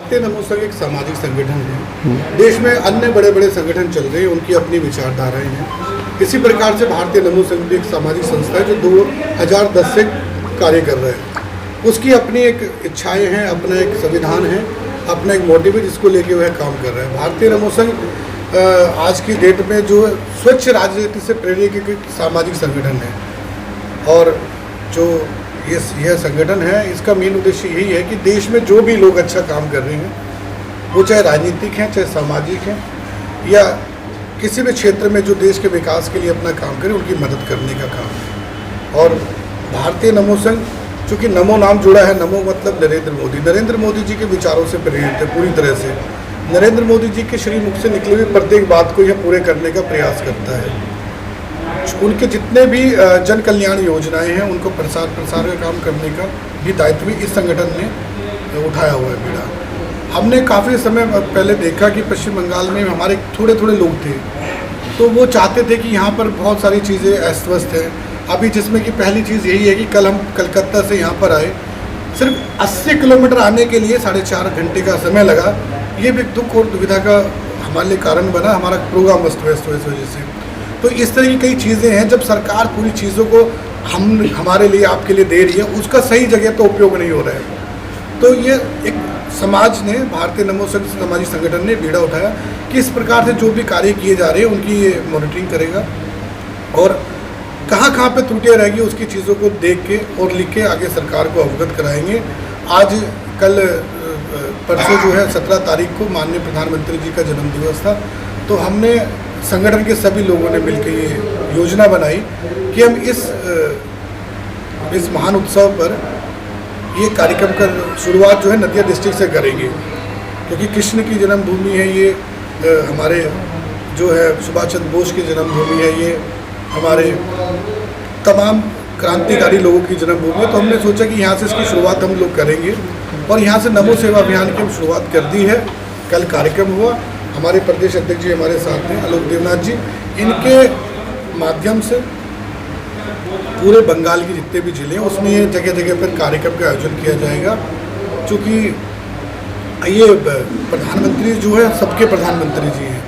भारतीय नमो संघ एक सामाजिक संगठन है। देश में अन्य बड़े बड़े संगठन चल रहे हैं, उनकी अपनी विचारधाराएं हैं। इसी प्रकार से भारतीय नमो संघ भी एक सामाजिक संस्था है जो 2010 से कार्य कर रहा है। उसकी अपनी एक इच्छाएं हैं, अपना एक संविधान है, अपना एक मोटिव है जिसको लेके वह काम कर रहा है। भारतीय नमो संघ आज की डेट में जो स्वच्छ राजनीति से प्रेरित एक सामाजिक संगठन है। और जो यह संगठन है, इसका मेन उद्देश्य यही है कि देश में जो भी लोग अच्छा काम कर रहे हैं, वो चाहे राजनीतिक हैं, चाहे सामाजिक हैं, या किसी भी क्षेत्र में जो देश के विकास के लिए अपना काम करें, उनकी मदद करने का काम है। और भारतीय नमो संघ, चूँकि नमो नाम जुड़ा है, नमो मतलब नरेंद्र मोदी जी के विचारों से प्रेरित है पूरी तरह से। नरेंद्र मोदी जी के श्रीमुख से निकली हुई प्रत्येक बात को यह पूरे करने का प्रयास करता है। उनके जितने भी जन कल्याण योजनाएं हैं, उनको प्रसार का काम करने का भी दायित्व भी इस संगठन ने उठाया हुआ है बीड़ा। हमने काफ़ी समय पहले देखा कि पश्चिम बंगाल में हमारे थोड़े लोग थे, तो वो चाहते थे कि यहाँ पर बहुत सारी चीज़ें अस्त व्यस्त हैं। अभी जिसमें कि पहली चीज़ यही है कि कल हम कलकत्ता से यहाँ पर आए, सिर्फ 80 किलोमीटर आने के लिए 4.5 घंटे का समय लगा। ये भी दुख और दुविधा का हमारे लिए कारण बना, हमारा प्रोग्राम अस्त व्यस्त हुआ इस वजह से। तो इस तरह की कई चीज़ें हैं, जब सरकार पूरी चीज़ों को हमारे लिए, आपके लिए दे रही है, उसका सही जगह तो उपयोग नहीं हो रहा है। तो ये एक समाज ने, भारतीय नमो संघ सामाजिक संगठन ने बीड़ा उठाया कि इस प्रकार से जो भी कार्य किए जा रहे हैं उनकी ये मॉनिटरिंग करेगा और कहाँ पे त्रुटियाँ रहेगी उसकी चीज़ों को देख के और लिख के आगे सरकार को अवगत कराएंगे। आज कल परसों जो है 17 तारीख को माननीय प्रधानमंत्री जी का जन्मदिवस था, तो हमने संगठन के सभी लोगों ने मिलकर ये योजना बनाई कि हम इस महान उत्सव पर ये कार्यक्रम का शुरुआत जो है नदिया डिस्ट्रिक्ट से करेंगे, क्योंकि कृष्ण की जन्मभूमि है ये, हमारे जो है सुभाष चंद्र बोस की जन्मभूमि है ये, हमारे तमाम क्रांतिकारी लोगों की जन्मभूमि है। तो हमने सोचा कि यहाँ से इसकी शुरुआत हम लोग करेंगे और यहाँ से नमो सेवा अभियान की हम शुरुआत कर दी है। कल कार्यक्रम हुआ, हमारे प्रदेश अध्यक्ष जी हमारे साथ हैं, आलोक देवनाथ जी, इनके माध्यम से पूरे बंगाल के जितने भी जिले हैं उसमें ये जगह पर कार्यक्रम का आयोजन किया जाएगा। चूँकि ये प्रधानमंत्री जो है सबके प्रधानमंत्री जी हैं।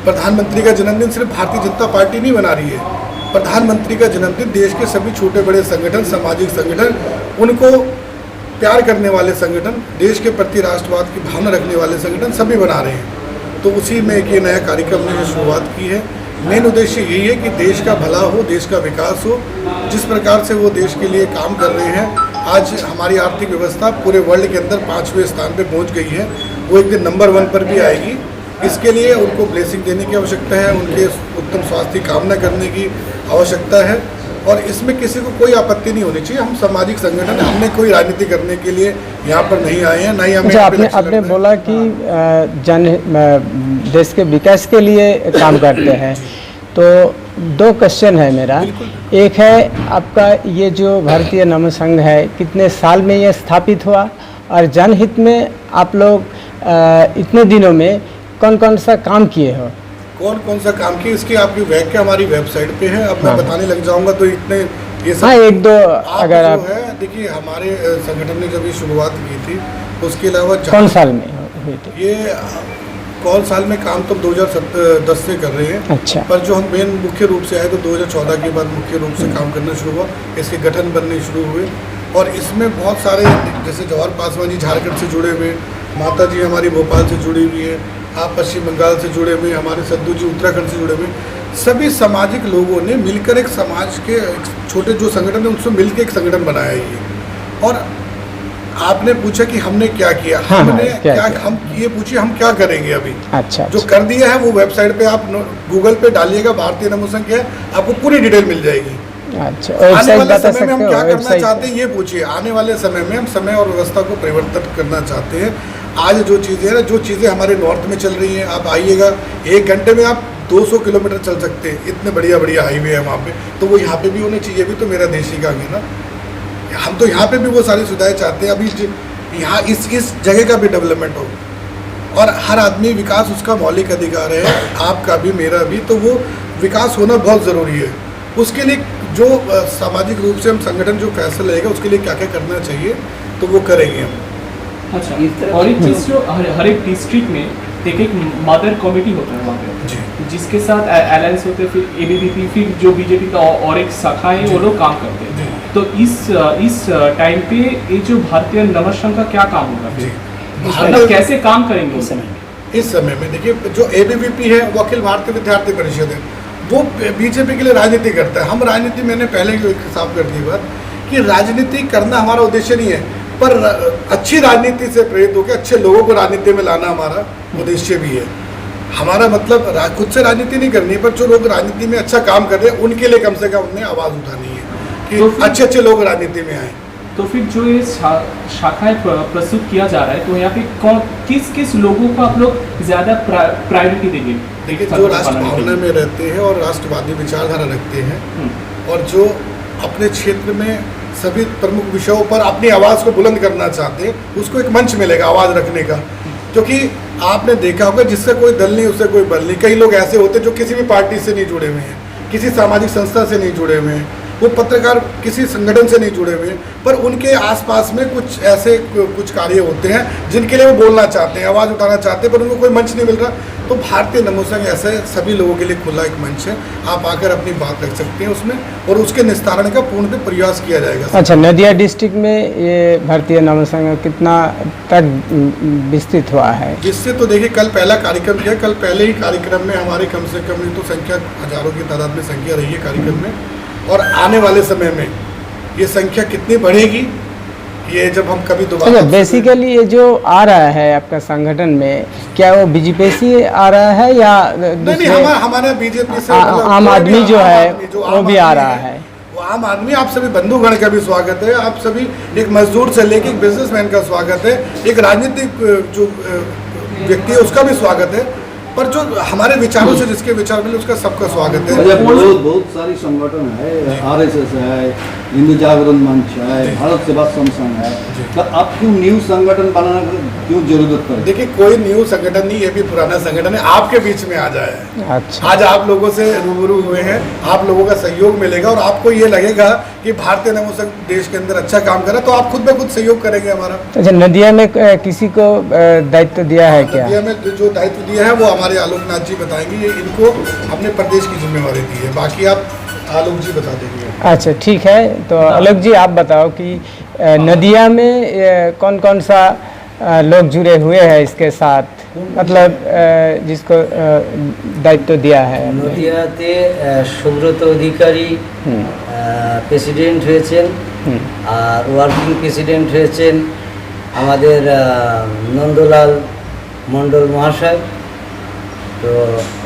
प्रधानमंत्री का जन्मदिन सिर्फ भारतीय जनता पार्टी नहीं मना रही है, प्रधानमंत्री का जन्मदिन देश के सभी छोटे बड़े संगठन, सामाजिक संगठन, उनको प्यार करने वाले संगठन, देश के प्रति राष्ट्रवाद की भावना रखने वाले संगठन सभी बना रहे हैं। तो उसी में एक ये नया कार्यक्रम ने शुरुआत की है। मेन उद्देश्य यही है कि देश का भला हो, देश का विकास हो। जिस प्रकार से वो देश के लिए काम कर रहे हैं, आज हमारी आर्थिक व्यवस्था पूरे वर्ल्ड के अंदर 5वें स्थान पे पहुंच गई है, वो एक दिन नंबर 1 पर भी आएगी। इसके लिए उनको ब्लेसिंग देने की आवश्यकता है, उनके उत्तम स्वास्थ्य की कामना करने की आवश्यकता है और इसमें किसी को कोई आपत्ति नहीं होनी चाहिए। हम सामाजिक संगठन है, हमने कोई राजनीति करने के लिए यहाँ पर नहीं आए हैं, नहीं हमें। आपने बोला कि देश के विकास के लिए काम करते हैं, तो 2 क्वेश्चन है मेरा। एक है आपका ये जो भारतीय नमो संघ है कितने साल में ये स्थापित हुआ, और जनहित में आप लोग इतने दिनों में कौन सा काम किए हो? कौन सा काम किया इसकी आपकी व्याख्या हमारी वेबसाइट पे है। अब मैं बताने लग जाऊंगा तो इतने ये सब 1-2 अगर आप है। देखिए, हमारे संगठन ने जब ये शुरुआत की थी, उसके अलावा कौन साल में हुई थी? ये कौन साल में काम तो 2010 से कर रहे हैं। अच्छा। पर जो हम मेन मुख्य रूप से आए तो 2014 के बाद मुख्य रूप से काम करना शुरू हुआ, इसके गठन बनने शुरू हुए और इसमें बहुत सारे, जैसे जवाहर पासवान जी झारखंड से जुड़े हुए, माता जी हमारी भोपाल से जुड़ी हुई है, आप पश्चिम बंगाल से जुड़े हुए, हमारे सद्दू जी उत्तराखंड से जुड़े हुए, सभी सामाजिक लोगों ने मिलकर एक समाज के छोटे जो संगठन है उनसे मिलकर एक संगठन बनाया ये। और आपने पूछा कि हमने क्या किया, हमने क्या हम ये पूछिए हम क्या करेंगे अभी। अच्छा, जो कर दिया है वो वेबसाइट पे आप गूगल पे डालिएगा, भारतीय नमो संघ है, आपको पूरी डिटेल मिल जाएगी। अच्छा, आने वाले समय में हम क्या करना चाहते हैं ये पूछिए। आने वाले समय में हम समय और व्यवस्था को परिवर्तित करना चाहते हैं। आज जो चीज़ें हैं, जो चीज़ें हमारे नॉर्थ में चल रही हैं, आप आइएगा 1 घंटे में आप 200 किलोमीटर चल सकते हैं, इतने बढ़िया हाईवे है वहाँ पे, तो वो यहाँ पे भी होने चाहिए। भी तो मेरा देश ही का है ना, हम तो यहाँ पे भी वो सारी सुविधाएं चाहते हैं। अभी यहाँ इस जगह का भी डेवलपमेंट हो और हर आदमी, विकास उसका मौलिक अधिकार है, आपका भी मेरा भी, तो वो विकास होना बहुत ज़रूरी है। उसके लिए जो सामाजिक रूप से हम संगठन जो फैसला लेगा उसके लिए क्या क्या करना चाहिए तो वो करेंगे हम। अच्छा, इस तरह और एक चीज़ जो हर एक डिस्ट्रिक्ट में एक एक मदर कमेटी होता है वहाँ पे, जी जिसके साथ अलायंस होते हैं, फिर एबीवीपी, फिर जो बीजेपी का और एक शाखा है वो लोग काम करते जी। हैं। तो इस टाइम पे ये जो भारतीय नव संघ का क्या काम होगा जी फिर, मतलब भारत- कैसे काम करेंगे इस वो? समय इस समय में देखिए जो एबीवीपी है वो अखिल भारतीय विद्यार्थी परिषद है, वो बीजेपी के लिए राजनीति करता है। हम राजनीति, मैंने पहले ही साफ कर दी बात कि राजनीति करना हमारा उद्देश्य नहीं है, पर अच्छी राजनीति से प्रेरित होकर अच्छे लोगों को राजनीति में लाना हमारा उद्देश्य भी है। हमारा मतलब खुद से राजनीति नहीं करनी है, पर जो लोग राजनीति में अच्छा काम कर रहे हैं उनके लिए कम से कम उन्हें आवाज़ उठानी है कि तो फिर- अच्छे अच्छे लोग राजनीति में आए। तो फिर जो ये शाखाएं प्रस्तुत किया जा रहा है, तो यहाँ पे कौन किस किस लोगों को आप लोग ज़्यादा प्रायोरिटी देंगे? देखिए जो राष्ट्र भावना में रहते हैं और राष्ट्रवादी विचारधारा रखते हैं और जो अपने क्षेत्र में सभी प्रमुख विषयों पर अपनी आवाज़ को बुलंद करना चाहते हैं, उसको एक मंच मिलेगा आवाज़ रखने का। क्योंकि आपने देखा होगा जिससे कोई दल नहीं उससे कोई बल नहीं। कई लोग ऐसे होते हैं जो किसी भी पार्टी से नहीं जुड़े हुए हैं, किसी सामाजिक संस्था से नहीं जुड़े हुए हैं, वो पत्रकार किसी संगठन से नहीं जुड़े हुए हैं, पर उनके आसपास में कुछ ऐसे कुछ कार्य होते हैं जिनके लिए वो बोलना चाहते हैं, आवाज़ उठाना चाहते हैं, पर उनको कोई मंच नहीं मिल रहा। तो भारतीय नमो संघ ऐसे सभी लोगों के लिए खुला एक मंच है, आप आकर अपनी बात रख सकते हैं उसमें और उसके निस्तारण का पूर्ण प्रयास किया जाएगा। अच्छा, नदिया डिस्ट्रिक्ट में ये भारतीय नव संघ कितना तक विस्तृत हुआ है? जिससे तो देखिए कल पहला कार्यक्रम किया, कल पहले ही कार्यक्रम में हमारे कम से कम नहीं तो संख्या हजारों की तादाद में संख्या रही है कार्यक्रम में, और आने वाले समय में ये संख्या कितनी बढ़ेगी ये जब हम कभी अच्छा, दोबारा बेसिकली ये जो आ रहा है आपका संगठन में, क्या वो बीजेपी से आ रहा है या नहीं दूसरे हमारा बीजेपी से आम कोई आदमी भी जो आम है आदमी जो वो आम भी आ आदमी रहा है? वो आम आदमी, आप सभी बंधुगण का भी स्वागत है, आप सभी एक मजदूर से लेकर एक बिजनेसमैन का स्वागत है, एक राजनीतिक जो व्यक्ति है उसका भी स्वागत है, पर जो हमारे विचारों से जिसके विचार मिले उसका सबका स्वागत है। अच्छा, बहुत सारी संगठन है, आरएसएस है, हिंदू जागरण मंच है, भारत सेवाश्रम संघ है, तो आप क्यों न्यू संगठन बनाना क्यों जरूरत पड़ी? देखिए कोई न्यू संगठन नहीं, ये भी पुराना संगठन है, आपके बीच में आ जाए। अच्छा, आज आप लोगों से रूबरू हुए हैं, आप लोगों का सहयोग मिलेगा और आपको ये लगेगा कि भारतीय नमो संघ देश के अंदर अच्छा काम कर रहा है, तो आप खुद ब खुद सहयोग करेंगे हमारा। अच्छा, नदिया में किसी को दायित्व दिया है क्या? नदिया में जो दायित्व दिया है वो हमारे आलोकनाथ जी बताएंगे, ये इनको अपने प्रदेश की जिम्मेवारी दी है, बाकी आप आलोक जी बता देंगे। अच्छा, ठीक है, तो आलोक जी आप बताओ कि नदिया में कौन कौन सा लोग जुड़े हुए हैं इसके साथ, मतलब जिसको दायित्व दिया है? নদিয়াতে সুব্রত অধিকারী প্রেসিডেন্ট হয়েছেন, আর ওয়ার্কিং প্রেসিডেন্ট হয়েছেন আমাদের নন্দলাল মণ্ডল মহাশয়। তো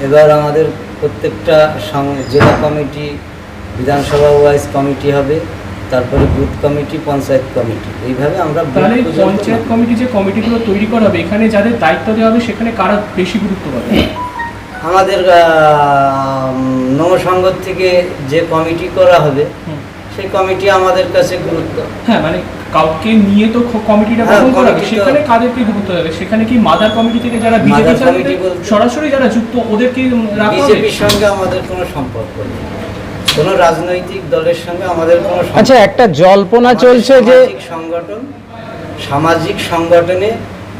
এবার আমাদের প্রত্যেকটা জেলা কমিটি, বিধানসভা ওয়াইজ কমিটি হবে, তারপরে বুথ কমিটি, পঞ্চায়েত কমিটি, এইভাবে আমরা তাহলে পঞ্চায়েত কমিটি যে কমিটিগুলো তৈরি করা হবে, এখানে যাদের দায়িত্ব দেওয়া হবে সেখানে কারা বেশি গুরুত্ব পাবে? আমাদের নবসংঘ থেকে যে কমিটি করা হবে সেই কমিটি আমাদের কাছে গুরুত্ব। হ্যাঁ, মানে কাউকে নিয়ে তো কমিটিটা হ্যাঁ, গঠন করা হবে, কমিটি তো- সেখানে কাদেরকে গুরুত্ব দেবে? সেখানে কি মাদার কমিটি থেকে যারা বিজেপি মাদার কমিটি বলতে- সরাসরি যারা যুক্ত ওদেরকে রাখা হবে? বিজেপির সঙ্গে আমাদের কোনো সম্পর্ক নেই, কোনো রাজনৈতিক দলের সঙ্গে আমাদের কোনো সম্পর্ক আচ্ছা, একটা জল্পনা নেই। চলছে যে সামাজিক সংগঠনে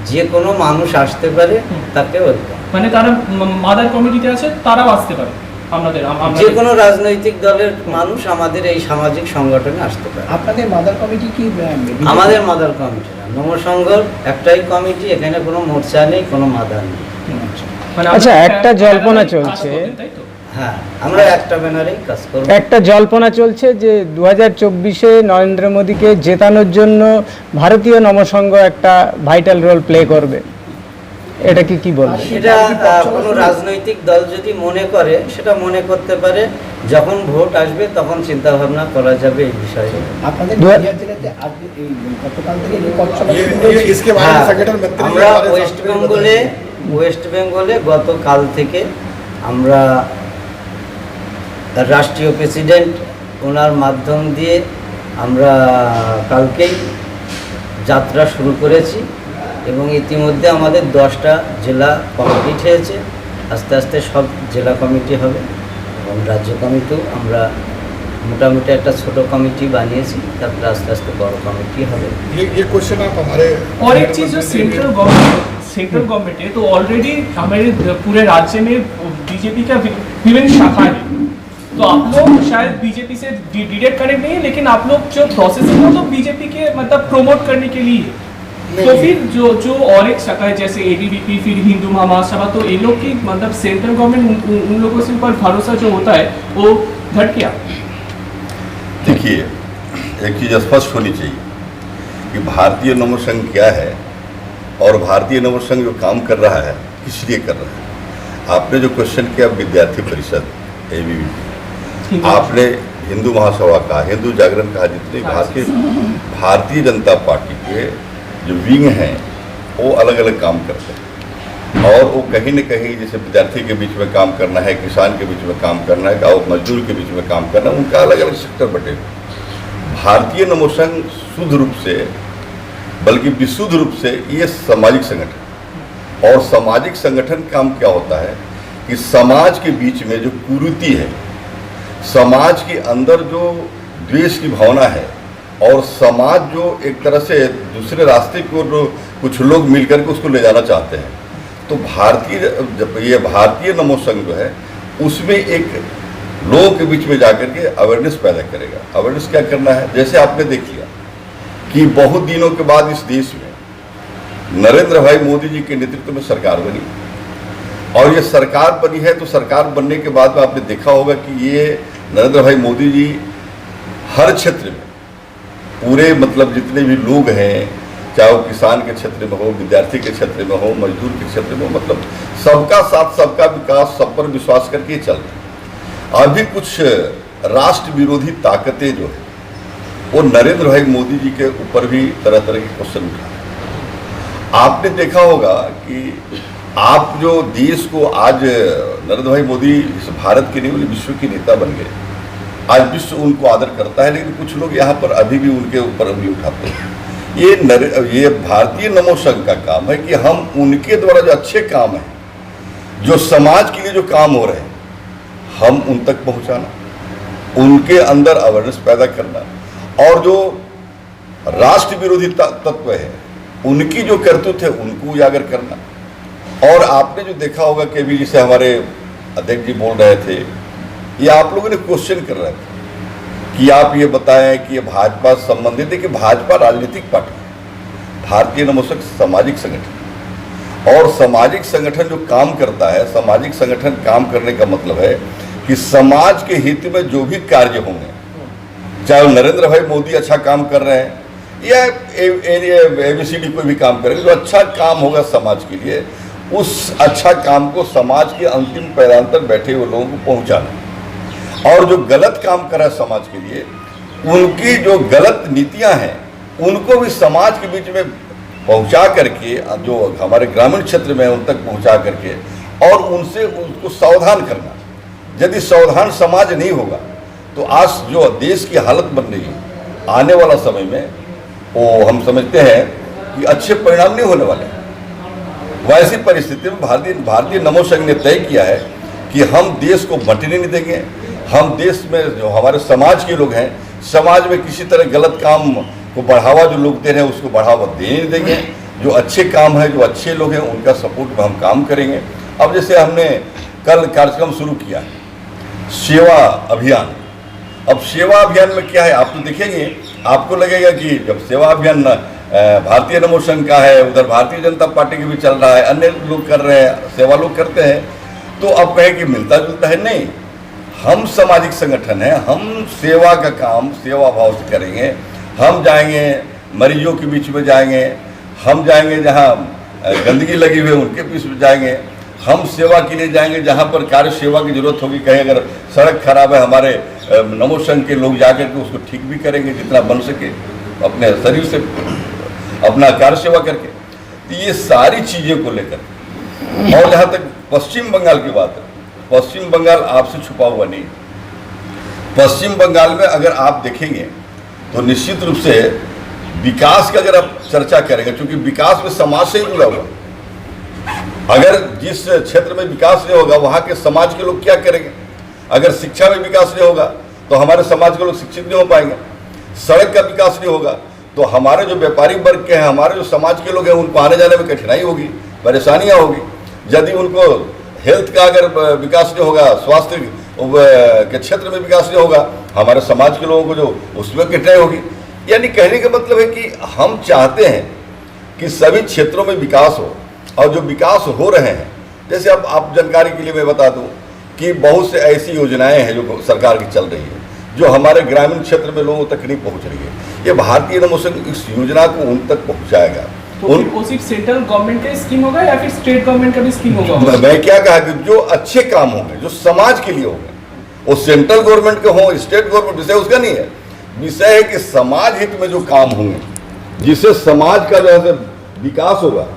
যে কোনো মানুষ আসতে পারে, তাকে ওয়েলকাম। মানে তারা মাদার কমিটিতে আছে, তারাও আসতে পারে আপনাদের যে কোনো রাজনৈতিক দলের মানুষ আমাদের এই সামাজিক সংগঠনে আসতে পারে। আপনাদের মাদার কমিটি কি আমাদের মাদার কমিটি না, নবসংঘর একটাই কমিটি, এখানে কোনো মোর্চা নেই, কোনো মাদার নেই। মানে আচ্ছা, আপনারা একটা জল্পনা কাজ চলছে। করবেন, তাই তো? হ্যাঁ, আমরা একটা ব্যানারেই কাজ করব। একটা জল্পনা চলছে যে 2024-এ নরেন্দ্র মোদীকে জেতানোর জন্য ভারতীয় নমসংঘ একটা ভাইটাল রোল প্লে করবে, এটা কি বলবে? এটা কোনো রাজনৈতিক দল যদি মনে করে সেটা মনে করতে পারে, যখন ভোট আসবে তখন চিন্তা ভাবনা করা যাবে এই বিষয়ে। আপনাদের দু- নদিয়া জেলাতে আজকে এই গতকাল থেকে যে পথ চলা শুরু ये হয়েছে, इसके बारे में হ্যাঁ, संगठन मंत्री जी আমরা हमारे ওয়েস্ট शास्त्री বেঙ্গলে बताएंगे। গতকাল থেকে আমরা রাষ্ট্রীয় প্রেসিডেন্ট ওনার মাধ্যম দিয়ে আমরা কালকেই যাত্রা শুরু করেছি এবং ইতিমধ্যে আমাদের 10টা জেলা কমিটি হয়েছে, আস্তে আস্তে সব জেলা কমিটি হবে এবং রাজ্য কমিটিও আমরা মোটামুটি একটা ছোট কমিটি বানিয়েছি, তারপরে আস্তে আস্তে বড় कमेटी হবে। ये क्वेश्चन आप हमारे और एक चीज जो सेंट्रल गवर्नमेंट है, तो ऑलरेडी हमारे पूरे राज्य में बीजेपी का विभिन्न शाखा है, तो आप लोग शायद बीजेपी से डायरेक्ट कनेक्ट नहीं है, लेकिन आप लोग जो प्रोसेस है वो तो बीजेपी के मतलब प्रमोट करने के लिए है। तो फिर जो और एक शाखा है जैसे एबीवीपी, फिर हिंदू महासभा, तो ये लोग की मतलब सेंट्रल गवर्नमेंट उन लोगों से ऊपर भरोसा जो होता है वो घट गया। देखिए, एक चीज़ स्पष्ट होनी चाहिए कि भारतीय नमो संघ क्या है और भारतीय नमो संघ जो काम कर रहा है किस लिए कर रहा है। आपने जो क्वेश्चन किया विद्यार्थी परिषद, एबीवीपी, आपने हिंदू महासभा कहा, हिंदू जागरण कहा, जितने भारतीय जनता पार्टी के जो विंग हैं वो अलग अलग काम करते हैं, और वो कहीं न कहीं जैसे विद्यार्थी के बीच में काम करना है, किसान के बीच में काम करना है, गाँव मजदूर के बीच में काम करना है, उनका अलग अलग सेक्टर बटे। भारतीय नमो संघ शुद्ध रूप से बल्कि विशुद्ध रूप से ये सामाजिक संगठन, और सामाजिक संगठन काम क्या होता है कि समाज के बीच में जो कुरीति है, समाज के अंदर जो द्वेष की भावना है, और समाज जो एक तरह से दूसरे रास्ते को कुछ लोग मिलकर के उसको ले जाना चाहते हैं, तो भारतीय नमो संघ जो है उसमें एक लोगों के बीच में जाकर के अवेयरनेस पैदा करेगा। अवेयरनेस क्या करना है, जैसे आपने देख लिया कि बहुत दिनों के बाद इस देश में नरेंद्र भाई मोदी जी के नेतृत्व में सरकार बनी, और ये सरकार बनी है, तो सरकार बनने के बाद में आपने देखा होगा कि ये नरेंद्र भाई मोदी जी हर क्षेत्र में पूरे मतलब जितने भी लोग हैं, चाहे वो किसान के क्षेत्र में हो, विद्यार्थी के क्षेत्र में हो, मजदूर के क्षेत्र में हो, मतलब सबका साथ सबका विकास, सब पर विश्वास करके चल रहे हैं। अभी कुछ राष्ट्र विरोधी ताकतें जो है वो नरेंद्र भाई मोदी जी के ऊपर भी तरह तरह के क्वेश्चन उठा रहे हैं। आपने देखा होगा कि आप जो देश को आज नरेंद्र भाई मोदी इस भारत के नहीं बल्कि विश्व के नेता बन गए, आज विश्व उनको आदर करता है, लेकिन कुछ लोग यहाँ पर अभी भी उनके ऊपर उंगली उठाते हैं। ये भारतीय नमो संघ का काम है कि हम उनके द्वारा जो अच्छे काम है, जो समाज के लिए जो काम हो रहे हैं, हम उन तक पहुँचाना, उनके अंदर अवेयरनेस पैदा करना, और जो राष्ट्र विरोधी तत्व है उनकी जो करतूत है उनको उजागर करना। और आपने जो देखा होगा कि अभी जैसे हमारे अध्यक्ष जी बोल रहे थे, ये आप लोगों ने क्वेश्चन कर रहे थे कि आप ये बताएं कि ये भाजपा संबंधित है कि भाजपा राजनीतिक पार्टी है, भारतीय नमो संघ सामाजिक संगठन, और सामाजिक संगठन जो काम करता है, सामाजिक संगठन काम करने का मतलब है कि समाज के हित में जो भी कार्य होंगे, चाहे नरेंद्र भाई मोदी अच्छा काम कर रहे हैं या ABCD कोई भी काम करेंगे, जो अच्छा काम होगा समाज के लिए, उस अच्छा काम को समाज के अंतिम पैदान तक बैठे हुए लोगों को पहुंचाना, और जो गलत काम कर रहा है समाज के लिए, उनकी जो गलत नीतियां हैं उनको भी समाज के बीच में पहुंचा करके, जो हमारे ग्रामीण क्षेत्र में उन तक पहुंचा करके, और उनसे उनको सावधान करना। यदि सावधान समाज नहीं होगा तो आज जो देश की हालत बन रही है, आने वाला समय में वो हम समझते हैं कि अच्छे परिणाम नहीं होने वाले। वैसी परिस्थिति में भारतीय नमो संघ ने तय किया है कि हम देश को बंटने नहीं देंगे। हम देश में जो हमारे समाज के लोग हैं, समाज में किसी तरह गलत काम को बढ़ावा जो लोग दे रहे हैं उसको बढ़ावा देने नहीं देंगे। जो अच्छे काम है, जो अच्छे लोग हैं, उनका सपोर्ट में हम काम करेंगे। अब जैसे हमने कल कार्यक्रम शुरू किया है सेवा अभियान। अब सेवा अभियान में क्या है, आप तो देखेंगे, आपको लगेगा कि जब सेवा अभियान भारतीय नमो संघ का है, उधर भारतीय जनता पार्टी के भी चल रहा है, अन्य लोग कर रहे हैं, सेवा लोग करते हैं, तो अब कहे कि मिलता जुलता है। नहीं, हम सामाजिक संगठन है, हम सेवा का काम सेवा भाव से करेंगे। हम जाएंगे मरीजों के बीच में जाएंगे, हम जाएंगे जहाँ गंदगी लगी हुई है उनके बीच में जाएंगे, हम सेवा के लिए जाएंगे जहाँ पर कार्य सेवा की जरूरत होगी। कहीं अगर सड़क खराब है, हमारे नमो संघ के लोग जाकर के उसको ठीक भी करेंगे जितना बन सके, अपने शरीर से अपना कार्य सेवा करके। तो ये सारी चीज़ों को लेकर, और जहाँ तक पश्चिम बंगाल की बात है, पश्चिम बंगाल आपसे छुपा हुआ नहीं। पश्चिम बंगाल में अगर आप देखेंगे तो निश्चित रूप से विकास की अगर आप चर्चा करेंगे, क्योंकि विकास में समाज से ही जुड़ा हुआ। अगर जिस क्षेत्र में विकास नहीं होगा वहाँ के समाज के लोग क्या करेंगे? अगर शिक्षा में विकास नहीं होगा तो हमारे समाज के लोग शिक्षित नहीं हो पाएंगे, सड़क का विकास नहीं होगा तो हमारे जो व्यापारी वर्ग के हैं, हमारे जो समाज के लोग हैं, उनको आने जाने में कठिनाई होगी, परेशानियां होगी। यदि उनको हेल्थ का अगर विकास नहीं होगा, स्वास्थ्य के क्षेत्र में विकास नहीं होगा, हमारे समाज के लोगों को जो उसमें कठिनाई होगी। यानी कहने का मतलब है कि हम चाहते हैं कि सभी क्षेत्रों में विकास हो, और जो विकास हो रहे हैं, जैसे अब आप जानकारी के लिए मैं बता दूं कि बहुत से ऐसी योजनाएं हैं जो सरकार की चल रही है, जो हमारे ग्रामीण क्षेत्र में लोगों तक नहीं पहुंच रही है। ये भारतीय नमो संघ इस योजना को उन तक पहुंचाएगा। तो फिर वो सिर्फ सेंट्रल गवर्नमेंट का स्कीम होगा या फिर स्टेट गवर्नमेंट का भी स्कीम होगा? मैं क्या कहा कि जो अच्छे काम होंगे, जो समाज के लिए होंगे, वो सेंट्रल गवर्नमेंट के हों, स्टेट गवर्नमेंट, विषय उसका नहीं है। विषय है कि समाज हित में जो काम होंगे, जिससे समाज का जो है विकास होगा,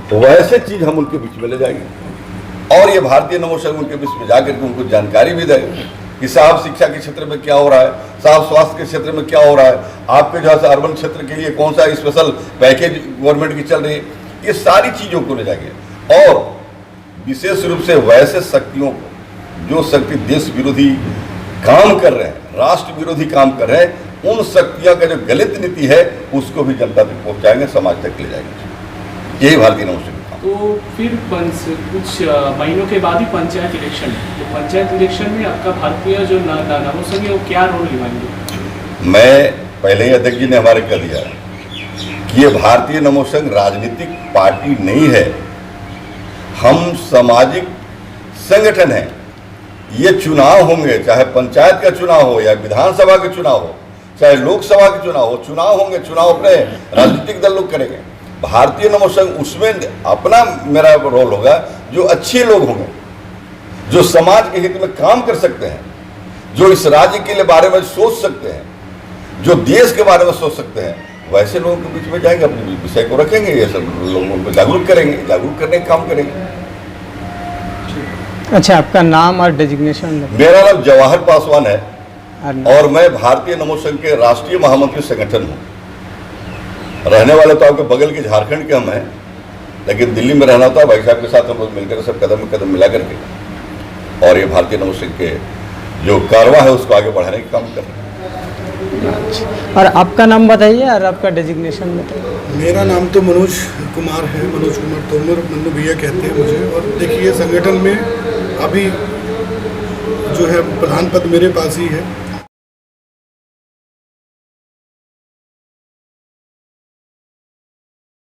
तो वैसे चीज हम उनके बीच में ले जाएंगे। और ये भारतीय नमो संघ उनके बीच में जाकर के उनको जानकारी भी देंगे कि साहब शिक्षा के क्षेत्र में क्या हो रहा है, साहब स्वास्थ्य के क्षेत्र में क्या हो रहा है, आपके जो है अर्बन क्षेत्र के लिए कौन सा स्पेशल पैकेज गवर्नमेंट की चल रही है, ये सारी चीज़ों को ले जाएंगे। और विशेष रूप से वैसे शक्तियों को जो शक्ति देश विरोधी काम कर रहे हैं, राष्ट्र विरोधी काम कर रहे हैं, उन शक्तियों का जो गलत नीति है उसको भी जनता तक पहुँचाएंगे, समाज तक ले जाएंगे। यही भारतीय नमो संघ। तो फिर कुछ महीनों के बाद ही पंचायत इलेक्शन है, तो पंचायत इलेक्शन में आपका भारतीय जो नमो संघ है वो क्या रोल निभाएंगे? मैं पहले ही अध्यक्ष जी ने हमारे कह दिया कि ये भारतीय नमो संघ राजनीतिक पार्टी नहीं है, हम सामाजिक संगठन हैं। ये चुनाव होंगे, चाहे पंचायत का चुनाव हो या विधानसभा के चुनाव हो, चाहे लोकसभा के चुनाव हो, चुनाव होंगे, चुनाव अपने राजनीतिक दल लोग करेंगे। भारतीय नमो संघ उसमें अपना मेरा रोल होगा, जो अच्छे लोग होंगे, जो समाज के हित में काम कर सकते हैं, जो इस राज्य के लिए बारे में सोच सकते हैं, जो देश के बारे में सोच सकते हैं, वैसे लोगों के बीच में जाएंगे, अपने विषय को रखेंगे, ये सब लोगों को जागरूक करेंगे, जागरूक करने का काम करेंगे। अच्छा, आपका नाम और डेजिग्नेशन? मेरा नाम जवाहर पासवान है और और मैं भारतीय नमो संघ के राष्ट्रीय महामंत्री संगठन हूँ। रहने वाले तो आपके बगल के झारखंड के हम हैं, लेकिन दिल्ली में रहना था, भाई साहब के साथ हम लोग मिलकर सब कदम कदम मिला करके, और ये भारतीय नमो संघ के जो कारवा है उसको आगे बढ़ाने का काम कर रहे हैं। और आपका नाम बताइए और आपका डेजिग्नेशन बताइए। मेरा नाम तो मनोज कुमार है, मनोज कुमार तोमर, मन्नू भैया कहते हैं मुझे। और देखिए संगठन में अभी जो है प्रधान पद मेरे पास ही है,